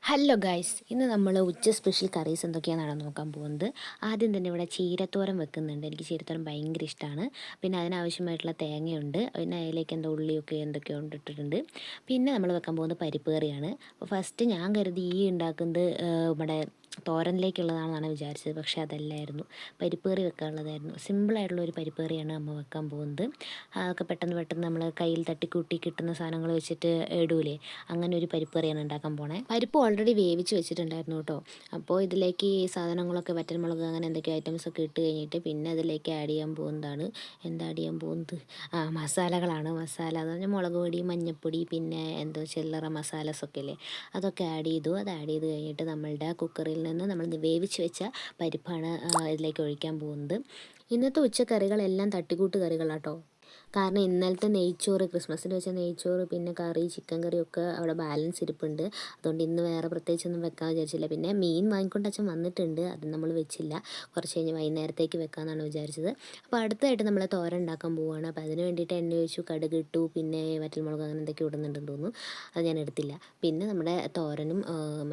Hello guys, ഇന്ന് നമ്മൾ ഉച്ച സ്പെഷ്യൽ കറീസ് എന്തൊക്കെയാണെന്നാണ് നോക്കാൻ പോകുന്നത്. ആദ്യം തന്നെ ഇവിടെ ചീരത്തോരൻ വെക്കുന്നുണ്ട്. എനിക്ക് ചീരത്തോരൻ ഭയങ്കര ഇഷ്ടമാണ്. പിന്നെ അതിനാവശ്യമായിട്ടുള്ള തേങ്ങയുണ്ട്, പിന്നെ അതിലേക്ക് എന്തോ ഉള്ളിയൊക്കെ എന്തൊക്കെയോ ഇട്ടിട്ടുണ്ട്. പിന്നെ നമ്മൾ വെക്കാൻ പോകുന്നത് പരിപ്പ് കറിയാണ്. അപ്പോൾ ഫസ്റ്റ് ഞാൻ കരുതി ഈ ഉണ്ടാക്കുന്നത് നമ്മുടെ തോരനിലേക്കുള്ളതാണെന്നാണ് വിചാരിച്ചത്. പക്ഷേ അതല്ലായിരുന്നു, പരിപ്പ് കറി വെക്കാനുള്ളതായിരുന്നു. സിമ്പിളായിട്ടുള്ള ഒരു പരിപ്പ് കറിയാണ് അമ്മ വെക്കാൻ പോകുന്നത്. അതൊക്കെ പെട്ടെന്ന് പെട്ടെന്ന് നമ്മൾ കയ്യിൽ തട്ടിക്കൂട്ടി കിട്ടുന്ന സാധനങ്ങൾ വെച്ചിട്ട് ഇടൂലേ, അങ്ങനെ ഒരു പരിപ്പ് കറിയാണ് ഉണ്ടാക്കാൻ പോണേ. പരിപ്പ് ഓൾറെഡി വേവിച്ച് വെച്ചിട്ടുണ്ടായിരുന്നു കേട്ടോ. അപ്പോൾ ഇതിലേക്ക് ഈ സാധനങ്ങളൊക്കെ വറ്റൽമുളക് അങ്ങനെ എന്തൊക്കെയോ ഐറ്റംസ് ഒക്കെ ഇട്ട് കഴിഞ്ഞിട്ട് പിന്നെ അതിലേക്ക് ആഡ് ചെയ്യാൻ പോകുന്നതാണ്. എന്താ ആഡ് ചെയ്യാൻ പോകുന്നത്? മസാലകളാണ്. മസാല എന്ന് പറഞ്ഞാൽ മുളക് പൊടി, മഞ്ഞൾപ്പൊടി, പിന്നെ എന്തോ ചില്ലറ മസാലസൊക്കെ ഇല്ലേ, അതൊക്കെ ആഡ് ചെയ്തു. അത് ആഡ് ചെയ്ത് കഴിഞ്ഞിട്ട് നമ്മളുടെ കുക്കറിൽ നിന്ന് നമ്മൾ വേവിച്ച് വെച്ച പരിപ്പാണ് ഇതിലേക്ക് ഒഴിക്കാൻ പോകുന്നത്. ഇന്നത്തെ ഉച്ചക്കറികളെല്ലാം തട്ടിക്കൂട്ട് കറികളാട്ടോ. കാരണം ഇന്നലത്തെ നെയ്ച്ചോറ്, ക്രിസ്മസിന് വെച്ച നെയ്ച്ചോറ്, പിന്നെ കറി, ചിക്കൻ കറിയൊക്കെ അവിടെ ബാലൻസ് ഇരിപ്പുണ്ട്. അതുകൊണ്ട് ഇന്ന് വേറെ പ്രത്യേകിച്ചൊന്നും വെക്കാൻ വിചാരിച്ചില്ല. പിന്നെ മീൻ വാങ്ങിക്കൊണ്ട് അച്ഛൻ വന്നിട്ടുണ്ട്, അത് നമ്മൾ വെച്ചില്ല. കുറച്ച് കഴിഞ്ഞ് വൈകുന്നേരത്തേക്ക് വെക്കാമെന്നാണ് വിചാരിച്ചത്. അപ്പോൾ അടുത്തായിട്ട് നമ്മൾ തോരൻ ഉണ്ടാക്കാൻ പോവുകയാണ്. അപ്പോൾ അതിന് വേണ്ടിയിട്ട് എണ്ണ ഒഴിച്ചു, കടുക് ഇട്ടു, പിന്നെ വറ്റൽമുളക് അങ്ങനെ എന്തൊക്കെയോ ഇടുന്നുണ്ടെന്ന് തോന്നുന്നു. അത് ഞാൻ എടുത്തില്ല. പിന്നെ നമ്മുടെ തോരനും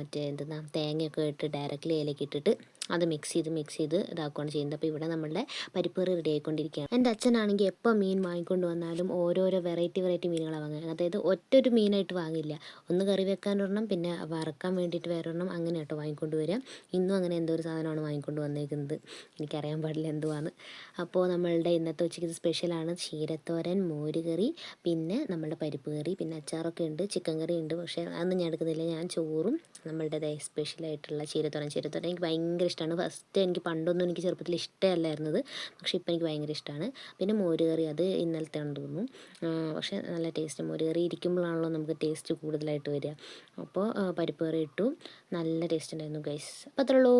മറ്റേ എന്തെന്നാ തേങ്ങയൊക്കെ ഇട്ട് ഡയറക്റ്റ്ലി അതിലേക്ക് ഇട്ടിട്ട് അത് മിക്സ് ചെയ്ത് ഇതാക്കുകയാണ് ചെയ്യുന്നത്. അപ്പോൾ ഇവിടെ നമ്മളുടെ പരിപ്പ് കറി റെഡി ആയിക്കൊണ്ടിരിക്കുകയാണ്. എൻ്റെ അച്ഛനാണെങ്കിൽ എപ്പോൾ മീൻ വാങ്ങിക്കൊണ്ട് വന്നാലും ഓരോരോ വെറൈറ്റി മീനുകളാണ് വാങ്ങുക. അതായത് ഒറ്റൊരു മീനായിട്ട് വാങ്ങില്ല. ഒന്ന് കറി വെക്കാൻ ഒരെണ്ണം, പിന്നെ വറക്കാൻ വേണ്ടിയിട്ട് വേറൊരെണ്ണം, അങ്ങനെ കേട്ടോ വാങ്ങിക്കൊണ്ട് വരിക. ഇന്നും അങ്ങനെ എന്തോ ഒരു സാധനമാണ് വാങ്ങിക്കൊണ്ട് വന്നേക്കുന്നത്. എനിക്കറിയാൻ പാടില്ല എന്തുവാന്ന്. അപ്പോൾ നമ്മളുടെ ഇന്നത്തെ ഉച്ചയ്ക്ക് സ്പെഷ്യലാണ് ചീരത്തോരൻ, മോരുകറി, പിന്നെ നമ്മളുടെ പരിപ്പ് കറി, പിന്നെ അച്ചാറൊക്കെ ഉണ്ട്, ചിക്കൻ കറി ഉണ്ട്. പക്ഷേ അതൊന്നും ഞാൻ എടുക്കുന്നില്ല. ഞാൻ ചോറും നമ്മളുടെ സ്പെഷ്യലായിട്ടുള്ള ചീരത്തോരൻ എനിക്ക് ഭയങ്കര ഇഷ്ടമാണ്. എനിക്ക് പണ്ടൊന്നും എനിക്ക് ചെറുപ്പത്തിൽ ഇഷ്ടമല്ലായിരുന്നത്, പക്ഷേ ഇപ്പോൾ എനിക്ക് ഭയങ്കര ഇഷ്ടമാണ്. പിന്നെ മോരുകറി, അത് ഇന്നലത്തെ ആണെന്ന് തോന്നുന്നു. പക്ഷേ നല്ല ടേസ്റ്റ്. മോരുകറി ഇരിക്കുമ്പോഴാണല്ലോ നമുക്ക് ടേസ്റ്റ് കൂടുതലായിട്ട് വരിക. അപ്പോൾ പരിപ്പ് കറി ഇട്ടു, നല്ല ടേസ്റ്റ് ഉണ്ടായിരുന്നു ഗൈസ്. അപ്പോൾ അത്രേ ഉള്ളൂ.